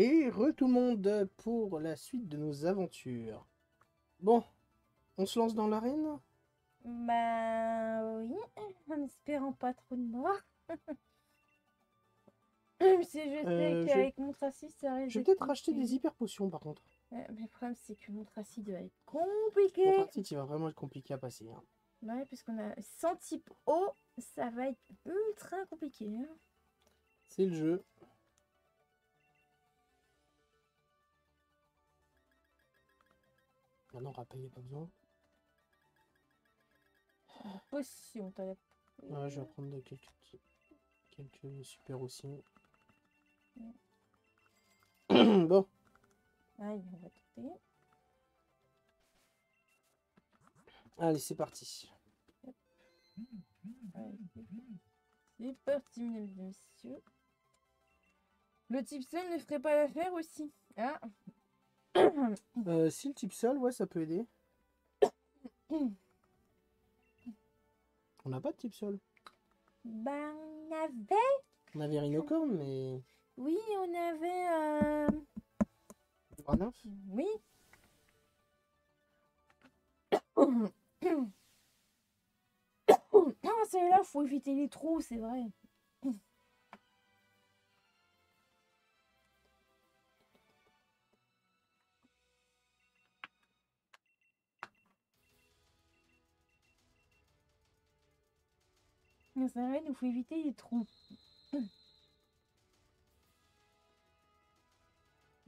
Et tout le monde pour la suite de nos aventures. Bon, on se lance dans l'arène? Bah oui, en espérant pas trop de morts. Même si je sais qu'avec mon tracé, ça risque Je vais d'être peut-être racheter des compliqué. hyper potions par contre. Mais le problème, c'est que mon tracé doit être compliqué. Mon tracé, il va vraiment être compliqué à passer. Hein. Ouais, puisqu'on a 100 types haut, ça va être ultra compliqué. Hein. C'est le jeu. Maintenant, rappel, il n'y a pas besoin. Potion, t'as la... Ouais, je vais prendre quelques super aussi. Bon. Allez, on va tenter. Allez, c'est parti. Allez, c'est parti, mesdames et messieurs. Le type seul ne ferait pas l'affaire aussi. Ah. Si le type seul, ouais, ça peut aider. On n'a pas de type seul. Ben, on avait... On avait Rhinocorn, mais... Oui, on avait... Branauf. Oui. Non, celle-là, faut éviter les trous, c'est vrai. C'est vrai, il faut éviter les trous.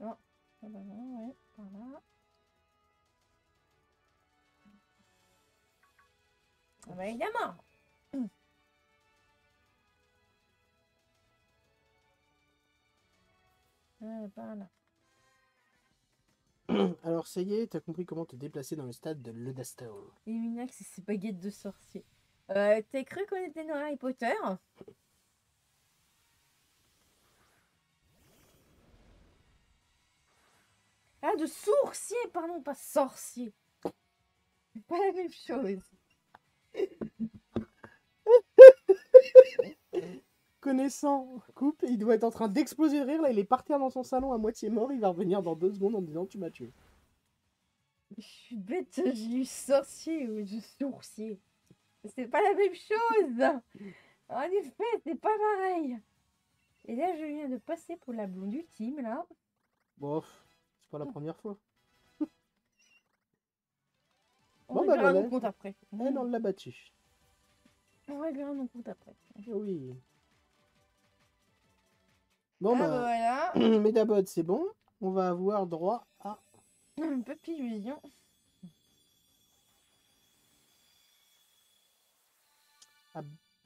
Non, ah bah non, ouais, par là. Ah bah évidemment. Par là. Alors, ça y est, t'as compris comment te déplacer dans le stade de Ludastel. Et Minax et ses baguettes de sorcier. T'as cru qu'on était dans Harry Potter? Ah, de sourcier, pardon, pas sorcier. C'est pas la même chose. Connaissant Coupe, il doit être en train d'exploser de rire. Là, il est par terre dans son salon à moitié mort. Il va revenir dans 2 secondes en disant tu m'as tué. Je suis bête, j'ai eu sorcier ou de sourcier. C'est pas la même chose. En effet, c'est pas pareil. Et là, je viens de passer pour la blonde ultime, là. Bof, c'est pas la première fois. On Bon, bah réglera voilà. nos comptes après. Elle, on l'a battu. On réglera nos comptes après. Oui. Bon, Ah bah bah, voilà. Medabot, c'est bon. On va avoir droit à Un peu de illusion.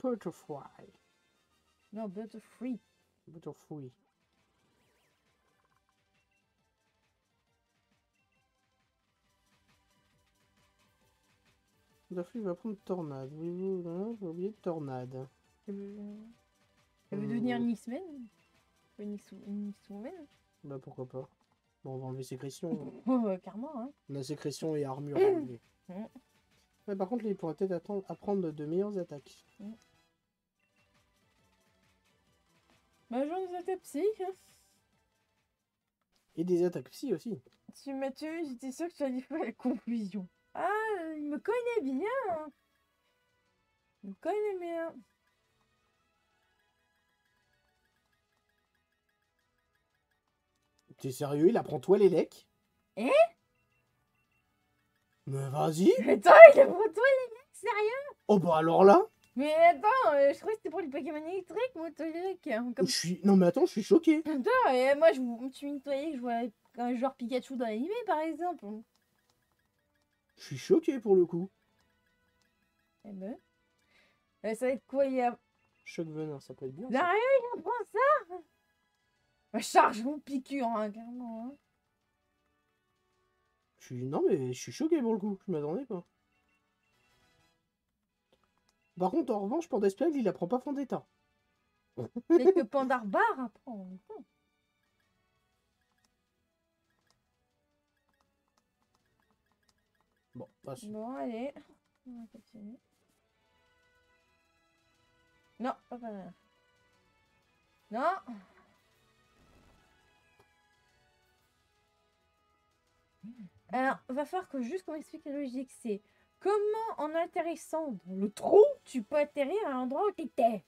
Butterfly. Non, Butterfree. Butterfree. Butterfree va prendre Tornade. Oui, j'ai oublié Tornade. Elle veut devenir une X-Men. Une X-Woman. Bah, pourquoi pas. Bon, on va enlever sécrétion. Carrément, hein. On a sécrétion et armure à enlever. Mm. Ouais, par contre, il pourrait peut-être apprendre de meilleures attaques. Bah, j'en ai attaques psy. Hein. Et des attaques psy aussi. Tu m'as tué, j'étais sûre que tu allais faire la conclusion. Ah, il me connaît bien. Hein. Il me connaît bien. T'es sérieux? Il apprend toi les lecs? Eh? Mais vas-y! Attends, il apprend toi les mecs, sérieux? Oh bah alors là! Mais attends, je croyais que c'était pour les Pokémon électriques, moi, Toléric. Comme... Non mais attends, je suis choqué! Attends, et moi, je me suis nettoyé que je vois un joueur Pikachu dans l'animé, par exemple. Je suis choqué pour le coup. Eh ben... ça va être quoi, il y a... Choc venin, ça peut être bien. Sérieux, il apprend ça? Bah, charge mon piqûre, hein, clairement. Hein. Non mais je suis choqué pour le coup, je m'attendais pas. Par contre, en revanche, pour Desplag, il apprend pas Fondetta. C'est que Pandarbar apprend. Bon, passe. Bon, allez. On va continuer. Non, pas là. Non. Alors, va falloir que juste qu'on m'explique la logique. C'est comment, en atterrissant dans le trou, tu peux atterrir à l'endroit où t'étais.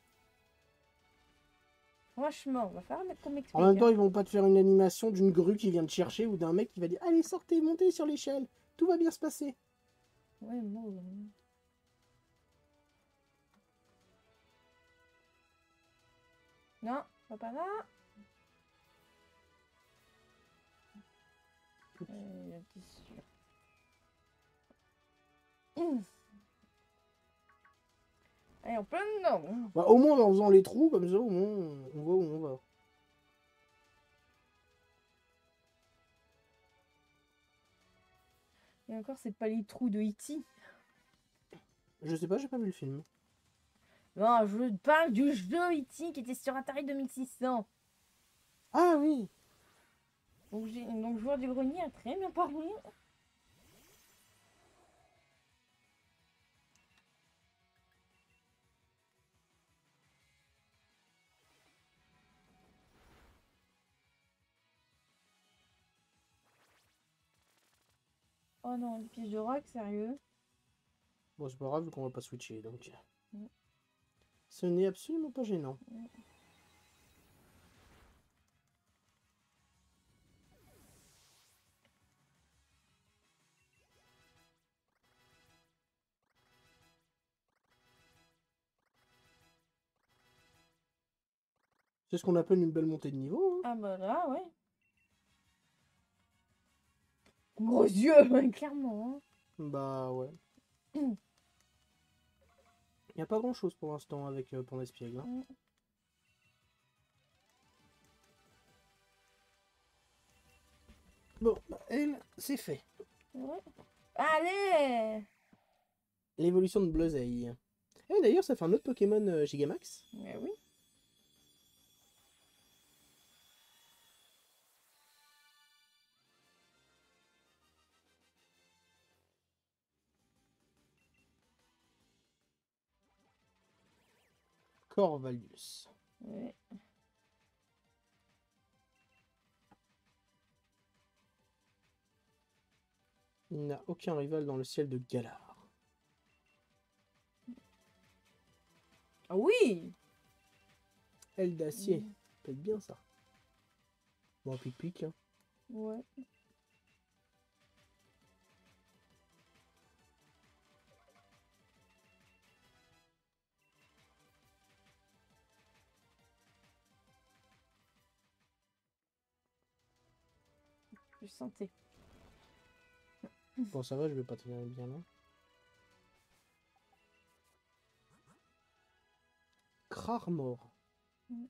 Franchement, va falloir qu'on m'explique. En même temps, Hein. ils vont pas te faire une animation d'une grue qui vient te chercher ou d'un mec qui va dire allez, sortez, montez sur l'échelle. Tout va bien se passer. Ouais, moi. Non, va pas là. T'es sûr. Allez, en plein dedans. Bah, au moins, en faisant les trous, comme ça, au moins, on voit où on va. Et encore, c'est pas les trous de E.T. Je sais pas, j'ai pas vu le film. Non, je parle du jeu E.T. qui était sur Atari 2600. Ah oui. Donc, joueur du grenier a très bien parlé. Oh non, les pièces de rock, sérieux. Bon, c'est pas grave vu qu'on va pas switcher, donc. Mm. Ce n'est absolument pas gênant. C'est ce qu'on appelle une belle montée de niveau. Hein. Ah bah là, ouais. Gros yeux, clairement. Hein. Bah ouais. Il n'y a pas grand chose pour l'instant avec Pont d'Espiègle. Hein. Mm. Bon, bah, elle, c'est fait. Ouais. Allez. L'évolution de Bluezeille. Et d'ailleurs, ça fait un autre Pokémon Gigamax. Mais oui. Corvalus. Ouais. Il n'a aucun rival dans le ciel de Galar. Ah oui. Aile d'acier. Peut-être bien ça. Bon, pic-pic. Hein. Ouais. Je sentais. Bon, ça va, je vais pas tenir bien là. Crarmor. Mm.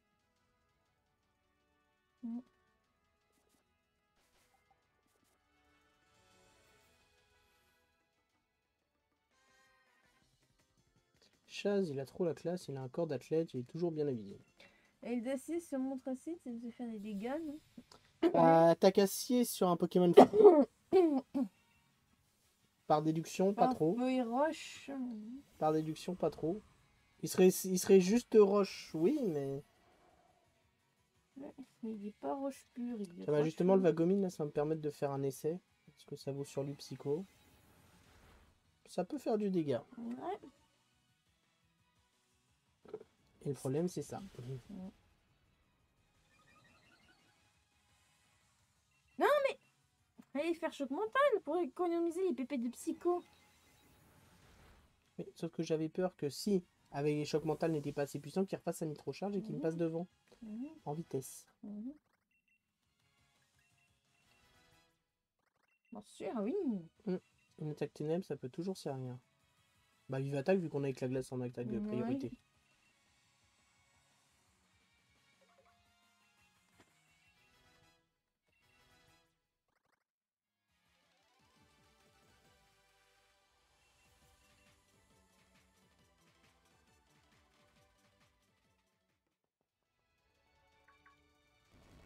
Mm. Chaz, il a trop la classe, il a un corps d'athlète, il est toujours bien habillé. Et le D6 se montre aussi, c'est de faire des dégâts, non? Attaque acier sur un Pokémon par déduction, pas trop. Feuille roche. Par déduction, pas trop. Il serait juste roche, oui, mais... Ouais, il est pas roche pure. Il est Ça va roche justement, le Vagomine, là, ça va me permettre de faire un essai. Parce que ça vaut sur lui psycho. Ça peut faire du dégât. Ouais. Et le problème, c'est ça. Allez faire choc mental pour économiser les pépés de psycho. Mais, sauf que j'avais peur que si, avec les chocs mentaux n'était pas assez puissant, qu'il refasse sa nitro-charge et qu'il me passe devant. En vitesse. Bien sûr, oui. Une attaque ténèbres, ça peut toujours servir. Bah, vive attaque, vu qu'on a avec la glace en attaque de priorité.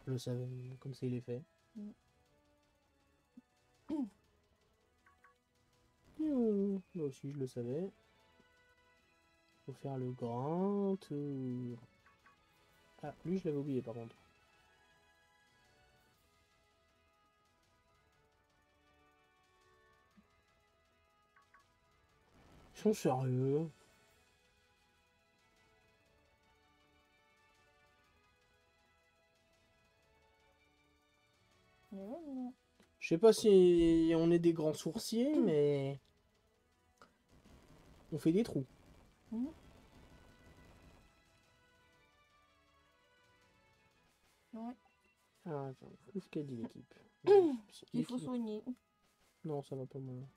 Je le savais, comme ça il est fait. Moi aussi, je le savais. Faut faire le grand tour. Ah, lui, je l'avais oublié par contre. sont sérieux. Non. Je sais pas si on est des grands sourciers, mais on fait des trous. Mhm. Ouais. Ah, attends, qu'est-ce qu'a dit l'équipe? Il faut soigner. Non, ça va pas moi.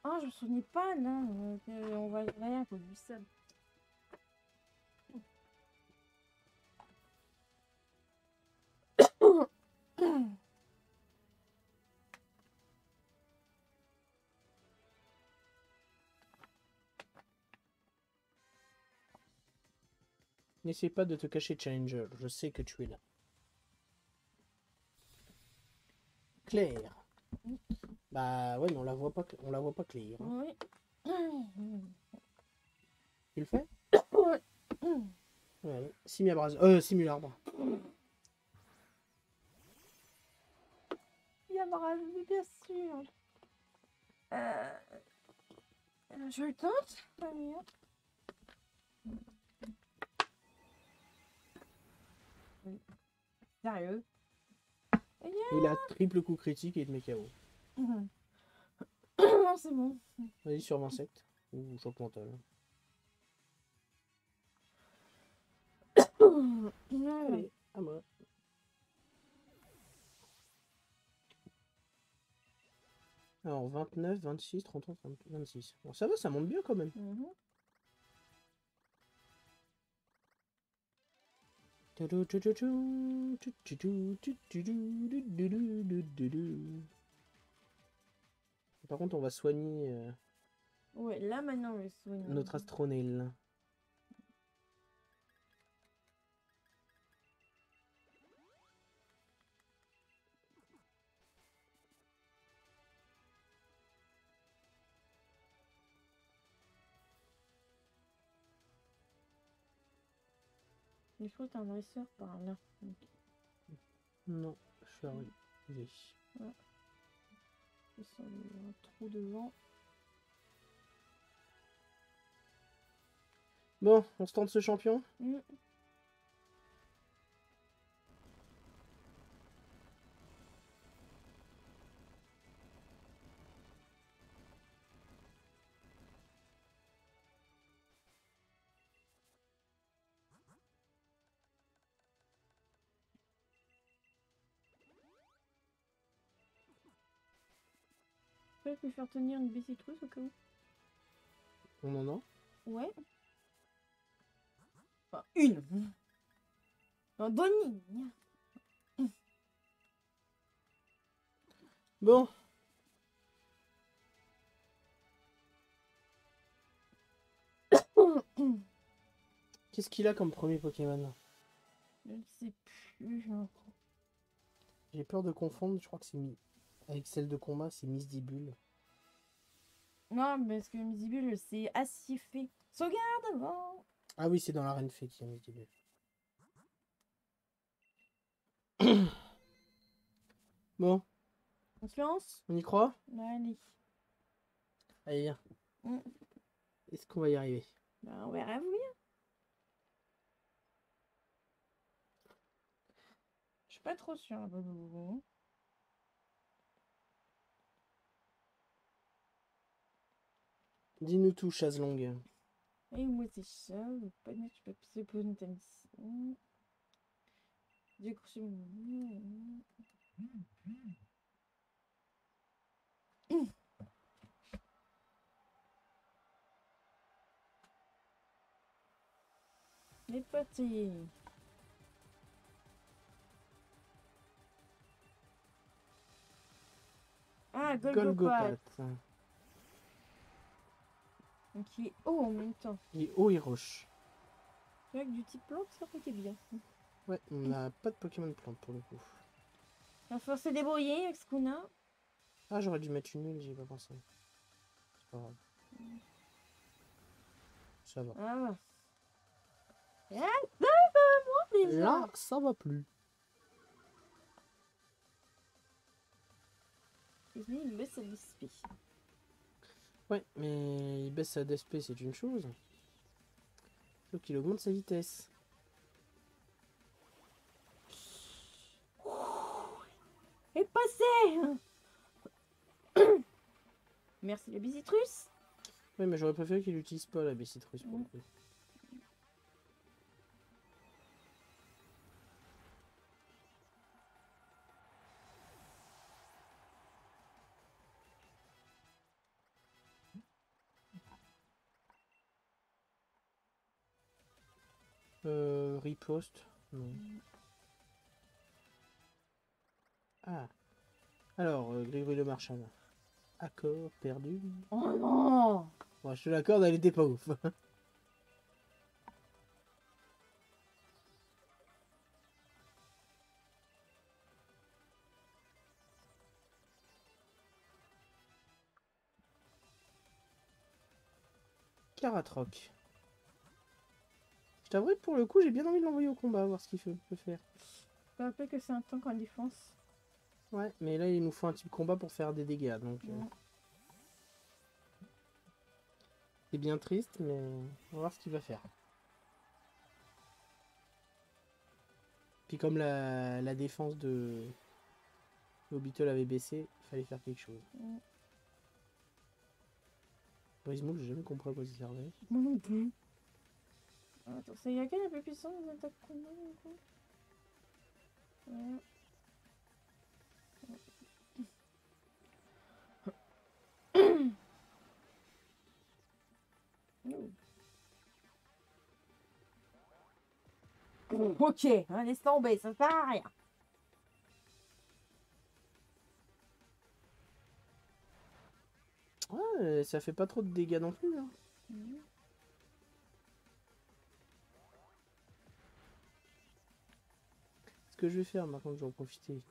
Ah, je me souvenais pas, non. On va rien à cause du sol. N'essaie pas de te cacher, Challenger. Je sais que tu es là. Claire. Bah ouais, mais on la voit pas, on la voit pas Claire. Hein. Oui. Tu le fais? Ouais. Ouais. Simule arbre. Il y a Brave, mais bien sûr. Je le tente. Allez, hop. Oui. Sérieux? Il a triple coup critique et il te met KO. Non, c'est bon. Vas-y sur insecte ou choc mental. Allez, à moi. Alors 29, 26, 33, 26. Bon, ça va, ça monte bien quand même. Par contre, on va soigner Ouais, là maintenant, on le soigne. notre astronel. Mais je crois que t'as un dresseur par là. Non, je suis arrivé. Ouais. C'est un trou devant. Bon, on se tente ce champion. Je peux lui faire tenir une bicitrousse au cas où. On en a. Ouais. Enfin, une. Non, Donnie. Bon. Qu'est-ce qu'il a comme premier Pokémon? Je ne sais plus. J'ai peur de confondre, je crois que c'est avec celle de combat, c'est Misdibule. Non, parce que Misibule, c'est acifé. Sauvegarde avant. Ah oui, c'est dans l'arène fée qu'il y a Misdibule. Bon, On se lance? on y croit? Allez. Allez, viens. Est-ce qu'on va y arriver? Bah, on verra bien. Je suis pas trop sûre. Dis-nous tout, Chazlong. Et moi, c'est ça. Pas net, je peux poser pour une mission. Décrocher mon. Les petits. Ah, Golgopat. Qui est haut en même temps. Il est haut et roche. C'est vrai que du type plante, ça aurait été bien. Ouais, on n'a pas de Pokémon plante pour le coup. Il va falloir se débrouiller avec ce qu'on a. Ah, j'aurais dû mettre une nulle, j'y ai pas pensé. C'est pas grave. Ça va. Ah, va. Ah, ça va, moi, déjà. Là, ça va plus. Et lui, il baisse sa DSP. Ouais, mais il baisse sa DSP, c'est une chose. Sauf qu'il augmente sa vitesse. Et passé. Merci la bisitrus. Ouais, mais j'aurais préféré qu'il n'utilise pas la Bessitrus pour le coup. Riposte. Non. Ah. Alors, Grégory Le Marchal. Accord perdu. Oh non. Bon, je te l'accorde, elle était pas ouf. Caratroc. Je t'avoue, pour le coup, j'ai bien envie de l'envoyer au combat, voir ce qu'il peut faire. Je me rappelle que c'est un tank en défense. Ouais, mais là, il nous faut un type combat pour faire des dégâts, donc... c'est bien triste, mais on va voir ce qu'il va faire. Puis comme la défense de Hobital avait baissé, il fallait faire quelque chose. Brismoul, j'ai jamais compris à quoi ça servait. Moi non plus. Attends, c'est laquelle la plus puissante des attaques combat du coup? Ouais. Ok, laisse tomber, ça sert à rien. Ouais, ça fait pas trop de dégâts non plus. Hein. Ce que je vais faire maintenant que j'en profiter,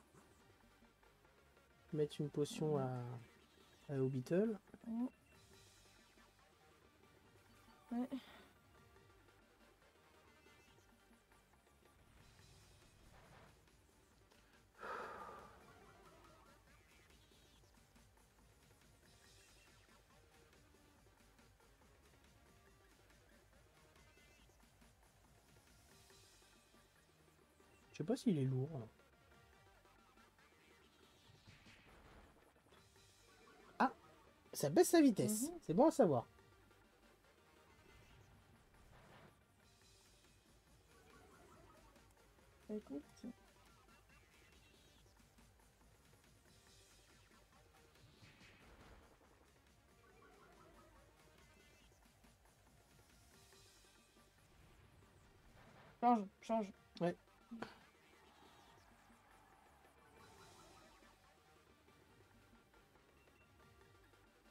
mettre une potion à Hobital. Ouais. Je sais pas s'il est lourd. Là. Ah, ça baisse sa vitesse. C'est bon à savoir. Écoute. Change. Ouais.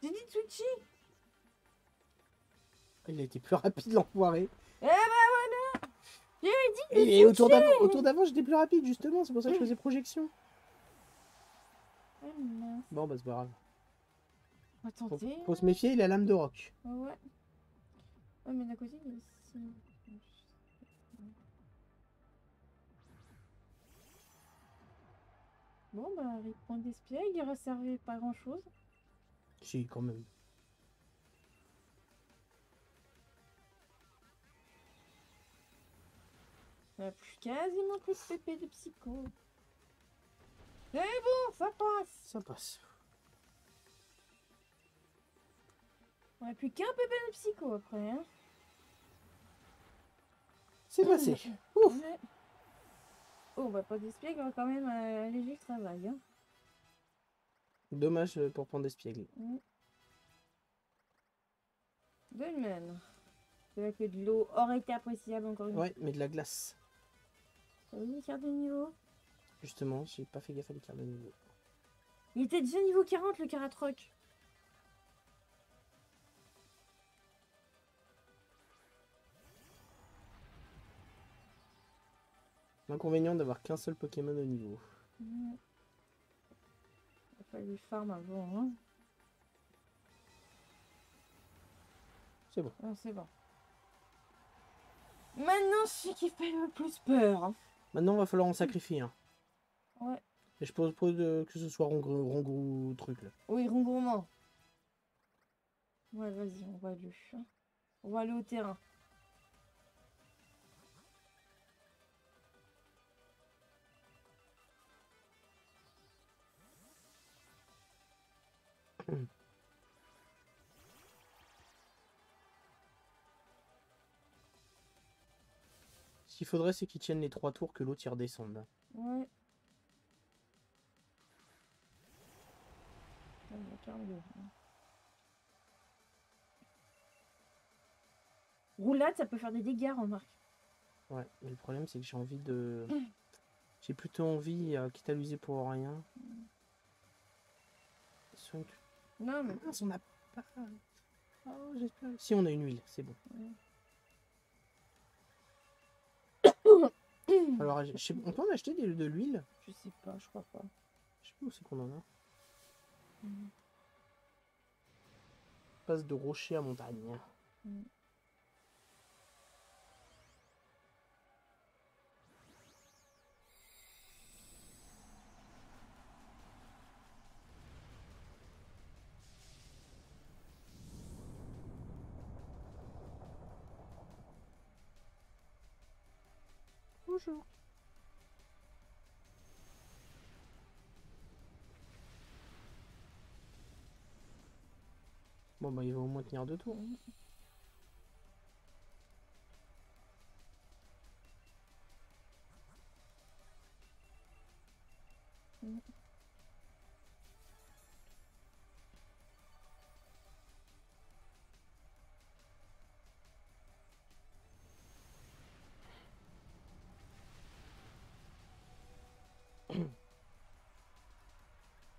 J'ai dit Twitchy. Il a été plus rapide l'enfoiré. Eh ben voilà. J'ai dit que Et autour d'avant, j'étais plus rapide justement. C'est pour ça que je faisais projection. Bon, bah c'est pas grave. On va tenter. Faut se méfier, il a l'âme de roc. Ouais. Ouais, mais d'un côté, il y a aussi... Bon, bah, il prend des espiègles, il ne servait pas grand chose. Si, quand même. On a plus quasiment plus de PP de psycho. C'est bon, ça passe. Ça passe. On a plus qu'un PP de psycho après. Hein. C'est passé. Ouf. Ouais. Oh, bah, pas d'espiègle, on va quand même alléger le travail. Hein. Dommage pour prendre d'espiègle. Dolmen. C'est vrai que de l'eau aurait été appréciable encore une fois. Ouais, mais de la glace. Une carte de niveau. Justement, j'ai pas fait gaffe à l'écart de niveau. Il était déjà niveau 40 le Caratroc. L'inconvénient d'avoir qu'un seul Pokémon au niveau. Il a fallu farm avant. Hein. C'est bon. Oh, c'est bon. Maintenant, ce qui fait le plus peur. Hein. Maintenant, il va falloir en sacrifier un. Ouais. Et je propose que ce soit rongrou truc là. Oui, rongrement. Ouais, vas-y, on va aller. On va aller au terrain. Ce qu'il faudrait, c'est qu'ils tiennent les 3 tours, que l'autre y redescende. Ouais. Ah, il y a 42. Roulade, ça peut faire des dégâts, remarque. Ouais, mais le problème, c'est que j'ai envie de... J'ai plutôt envie, quitte à l'user pour rien. Non, mais. Mince, on a pas... Oh, j'espère... Si, on a une huile, c'est bon. Alors, on peut en acheter de l'huile? Je sais pas, je crois pas. Je sais pas où c'est qu'on en a. Passe de rocher à montagne. Bonjour. Bon, bah, il va au moins tenir 2 tours. Hein.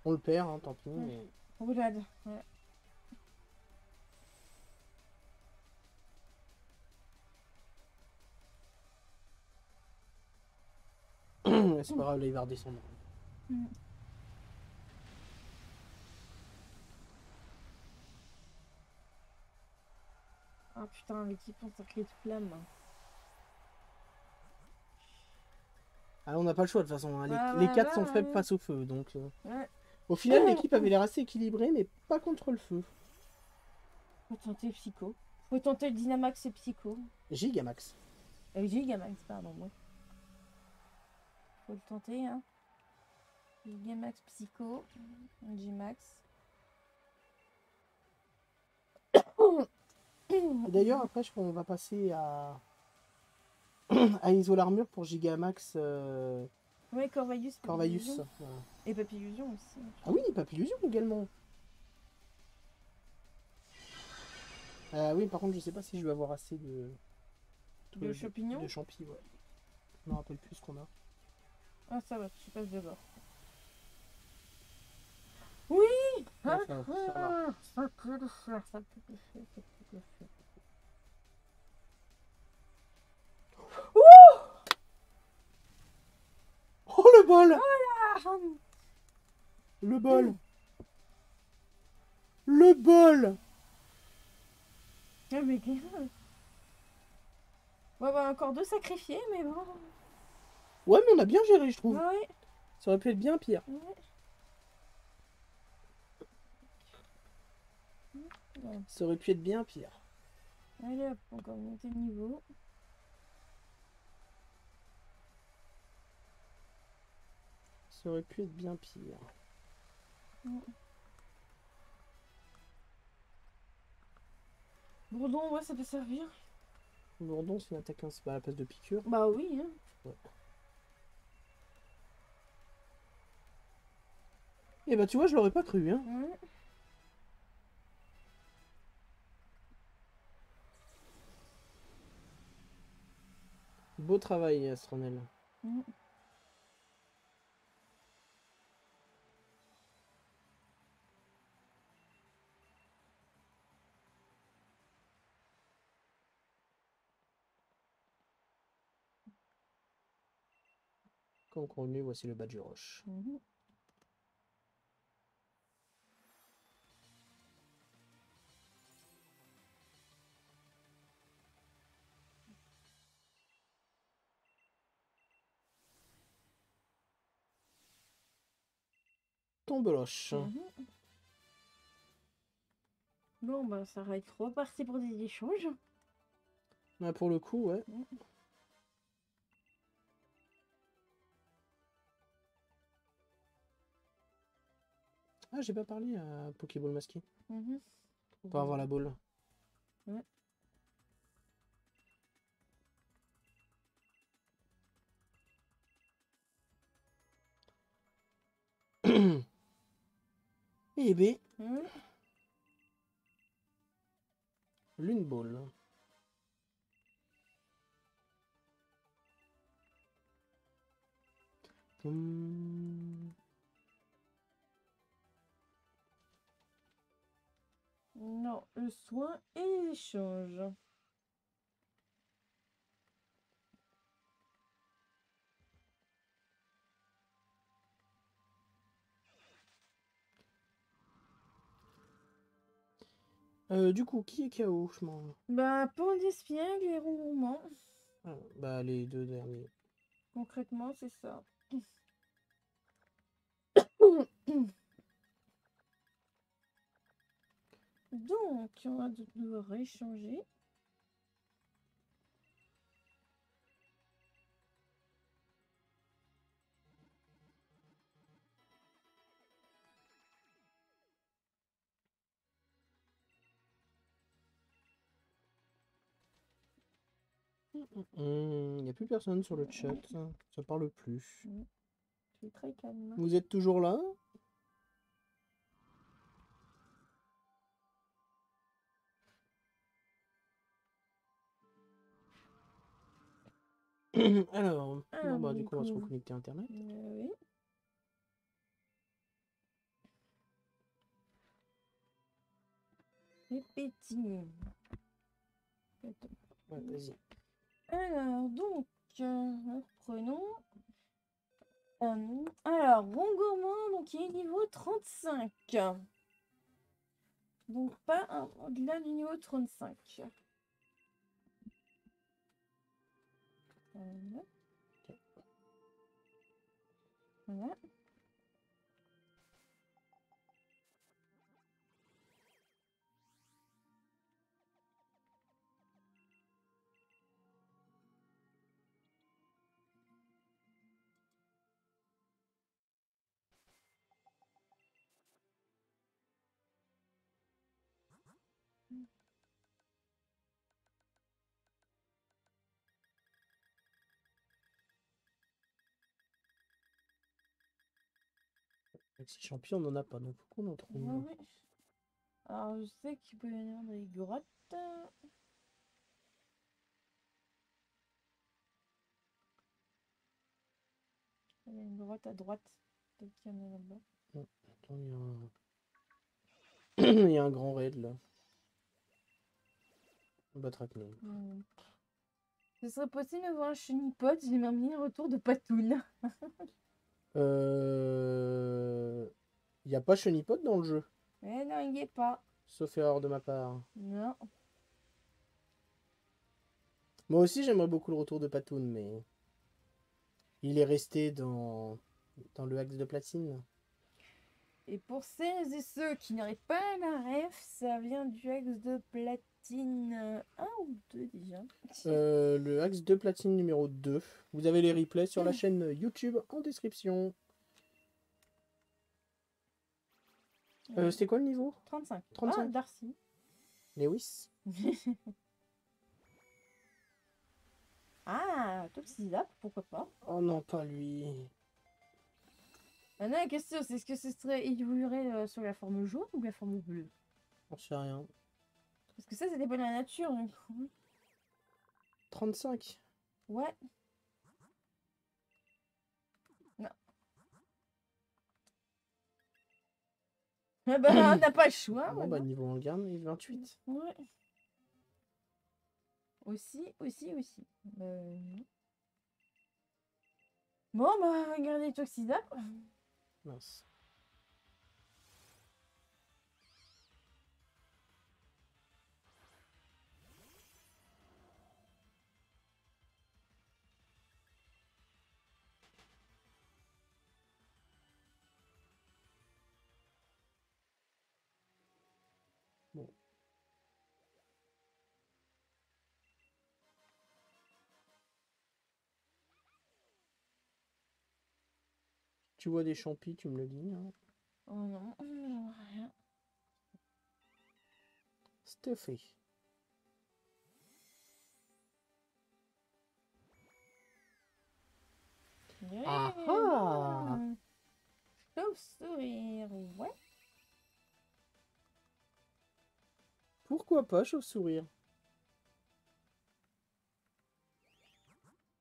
On le perd, hein, tant pis. Mais... Roulade, ouais. c'est pas grave, là, il va redescendre. Ah putain, l'équipe en sacré de flamme. Ah, on n'a pas le choix de toute façon. Hein. Ouais, Les ouais, 4 ouais, sont ouais. faibles face au feu. Donc, Ouais. au final, l'équipe avait l'air assez équilibrée, mais pas contre le feu. Faut tenter Psycho. Faut tenter le Dynamax et Psycho. Gigamax. Gigamax, pardon, moi. Faut le tenter, hein. Gigamax Psycho. G-Max. D'ailleurs, après, je crois qu'on va passer à... à Isolarmure pour Gigamax Ouais, Corvalius. Corvalius. Voilà. Et Papillusion aussi. Ah oui, Papillusion également. Oui, par contre, je sais pas si je vais avoir assez De champignons. De champi, ouais. Je me rappelle plus ce qu'on a. Ah, ça va, je passe de bord. Oui. Ouais, ça va. Ça peut le faire, ça peut le faire, ça peut le faire. Oh, le bol! Ah, Le bol! Le bol! ah, mais ouais, bah, encore 2 sacrifiés, mais bon. Ouais, mais on a bien géré, je trouve. Ouais. Ça aurait pu être bien pire. Ouais. Ça aurait pu être bien pire. Allez hop, encore monter de niveau. Ça aurait pu être bien pire. Bourdon, ouais, ça peut servir. Bourdon, c'est une attaque à la place de piqûre. Bah oui, hein. Ouais. Et bah, tu vois, je l'aurais pas cru, hein. Ouais. Beau travail, Astronel. Comme convenu, voici le badge du roche. beloche. Bon, bah, ça va être reparti pour des échanges. Bah, pour le coup, ouais. Ah, j'ai pas parlé à Pokéball masqué. Pour avoir la boule. Ouais. Eh ben, Lune Ball. Non, le soin et l'échange. Du coup, qui est KO? Je m'en... Bah, Pandespiègle et Ronron. Ah, bah, les deux derniers. Concrètement, c'est ça. Donc, on va devoir échanger. Il n'y a plus personne sur le chat. Ça parle plus. C'est très calme. Vous êtes toujours là? Alors, bon, bah, du coup, on va se reconnecter à Internet. Oui. Répétine. Ouais, vas-y. Alors, donc, reprenons. Alors, Rongourmand, donc il est niveau 35. Donc, pas au-delà du niveau 35. Voilà. Voilà. Avec ces champions, on n'en a pas, donc faut qu'on en trouve. Ouais. Alors, je sais qu'il peut y en avoir dans les grottes. Il y a une grotte à droite. Peut-être qu'il y en a là-bas. Attends, il y a un grand raid là. Batraquenol. Ce serait possible de voir un chenipod. J'ai même mis un retour de Patoun. Il n'y a pas Chenipod dans le jeu. Eh non, il n'y est pas. Sauf erreur de ma part. Non. Moi aussi, j'aimerais beaucoup le retour de Patoun, mais il est resté dans le axe de platine. Et pour celles et ceux qui n'auraient pas la ref, ça vient du axe de platine 1 ou 2 déjà. Le axe de platine numéro 2. Vous avez les replays sur la chaîne YouTube en description. C'était quoi le niveau? 35. 35. Ah, Darcy. Lewis. Ah, Toxizap, pourquoi pas. Oh non, pas lui. Maintenant, la question, c'est est-ce que ce serait évoluerait sur la forme jaune ou la forme bleue? J'en sais rien. Parce que ça dépend de la nature. Donc. 35. Ouais. Non. Ah bah, on n'a pas le choix. Bon, bah, niveau en gamme, il est 28. Ouais. Aussi. Bon, bah, regardez Toxizap. Mince. Tu vois des champis, tu me le dis. Hein. Oh non, je vois rien. Stuffé. Ah Yeah, ah! chauve-souris, ouais. Pourquoi pas chauve-sourire?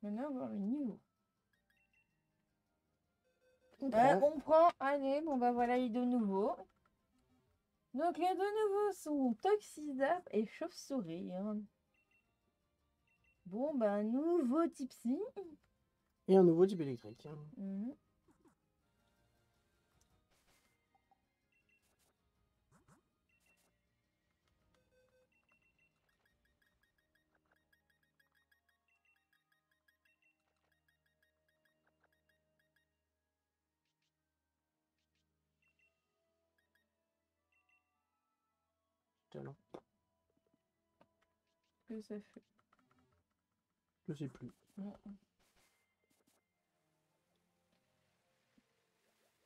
Maintenant, on va voir le niveau. On prend. On prend, allez, bon bah voilà les deux nouveaux. Donc les deux nouveaux sont Toxizap et Chauve-souris. Hein. Bon bah nouveau Tipsy. Et un nouveau type électrique. Mhm. Talent. Que ça fait. Je sais plus. Non.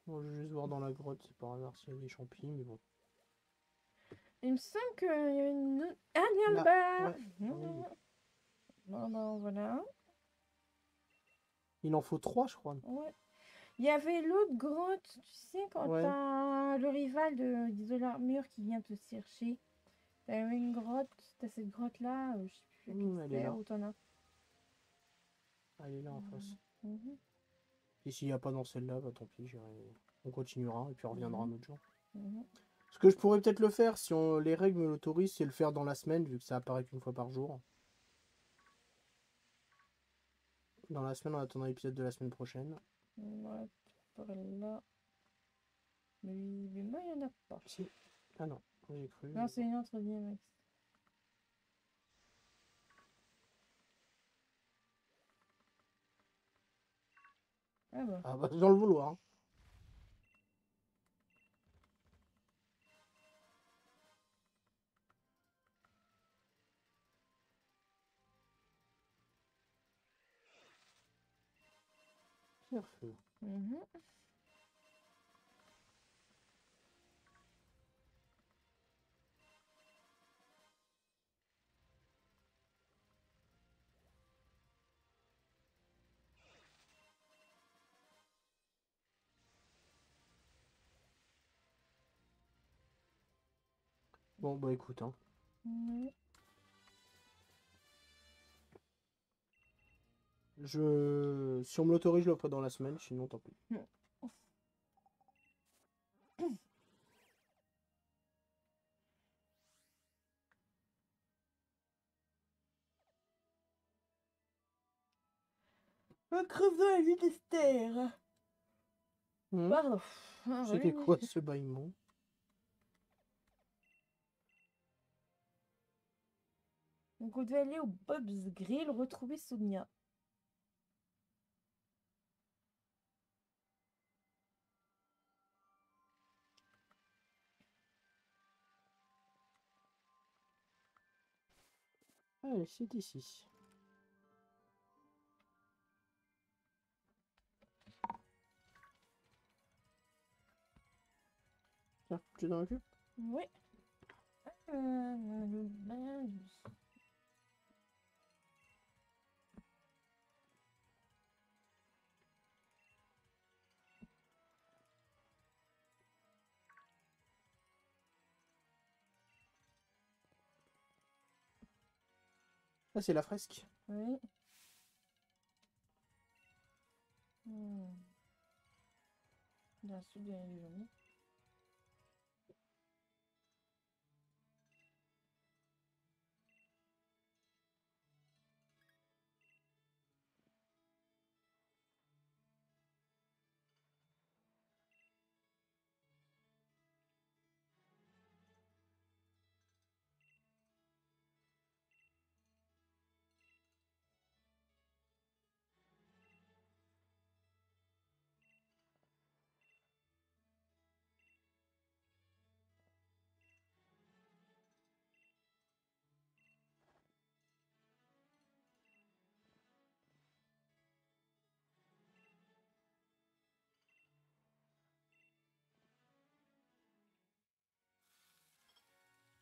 Bon, je vais juste voir dans la grotte, c'est par hasard s'il y a des champis, mais bon. Il me semble qu'il y a une autre... Ah, il y a le Là, bas. ouais. Mhm. Bon bah voilà. Il en faut 3, je crois. Ouais. Il y avait l'autre grotte, tu sais, quand Ouais. t'as le rival de l'armure qui vient te chercher. T'as une grotte, t'as cette grotte-là, je sais plus laquelle Elle est c'est, là. où t'en as. Elle est là en face. Mhm. Et s'il n'y a pas dans celle-là, bah tant pis, on continuera et puis on reviendra un autre jour. Mhm. Ce que je pourrais peut-être le faire, si les règles me l'autorisent, c'est le faire dans la semaine, vu que ça apparaît qu'une fois par jour. Dans la semaine, en attendant l'épisode de la semaine prochaine. Ouais, par là. Mais moi, il n'y en a pas. Si. Ah non, j'ai cru. Non, c'est une autre DMX. Ah bah. Ah bah, dans le vouloir. Pierre-feu. Mhm. Bon, bah écoute, hein. Mhm. Si on me l'autorise, je le ferai dans la semaine, sinon tant pis. Un creve dans la vie d'Esther. Pardon. Ah, C'était oui. quoi ce bâillement? Donc on devait aller au Bob's Grill retrouver Sonia. Allez, c'est ici. Tiens, tu t'en occupes? Oui. Le bain du- Ah, c'est la fresque. Oui. Hmm. Dans le sud de la journée.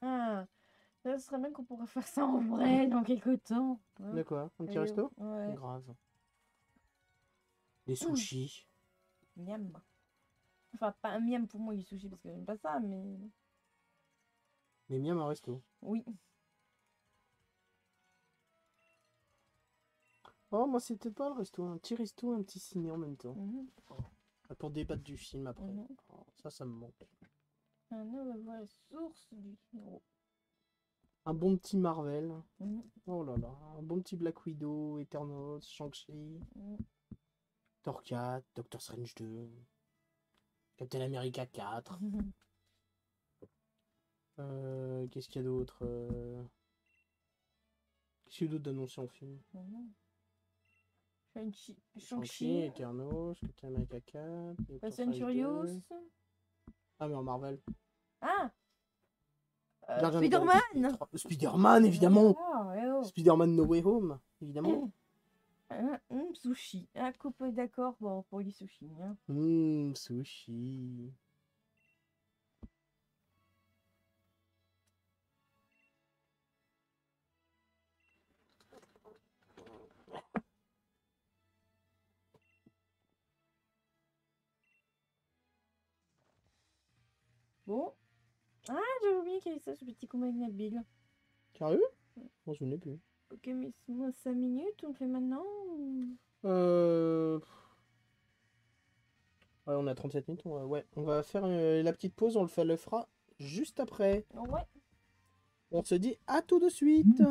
Ah, ça serait bien qu'on pourrait faire ça en vrai dans quelques temps. Hein. De quoi? Un petit Allez, resto? Ouais. Grave. Des sushis. Miam. Enfin, pas un miam pour moi, les sushis, parce que j'aime pas ça, mais... Mais miam un resto. Oui. Oh, moi, c'était pas le resto. Un petit resto, un petit ciné en même temps. Mhm. Pour débattre du film après. Mhm. Oh, ça me manque. Un homme voit la source du héros. Un bon petit Marvel. Mhm. Oh là là. Un bon petit Black Widow, Eternals, Shang-Chi, Mhm. Thor 4, Doctor Strange 2, Captain America 4. Mhm. Qu'est-ce qu'il y a d'autre Qu'est-ce qu'il y a d'autre d'annoncé en film? Mhm. Shang-Chi, Shang-Chi. Eternals, Captain America 4, Doctor Fast and Strange Furious. 2. Ah, mais en Marvel. Ah Gardien de la Galaxie Spider-Man 3. Spider-Man, évidemment. Ah, ouais, oh. Spider-Man No Way Home, évidemment. Sushi. Ah, coupe d'accord bon, pour les sushis. Hein. Sushi. Bon. Ah, j'ai oublié qu'il y avait ça, ce petit combat avec Nabil. Sérieux? Moi, je n'ai plus. Ok, mais c'est moins 5 minutes, on le fait maintenant ou... Ouais, on a 37 minutes. Ouais, on va faire la petite pause. Le fera juste après. Ouais. On se dit à tout de suite.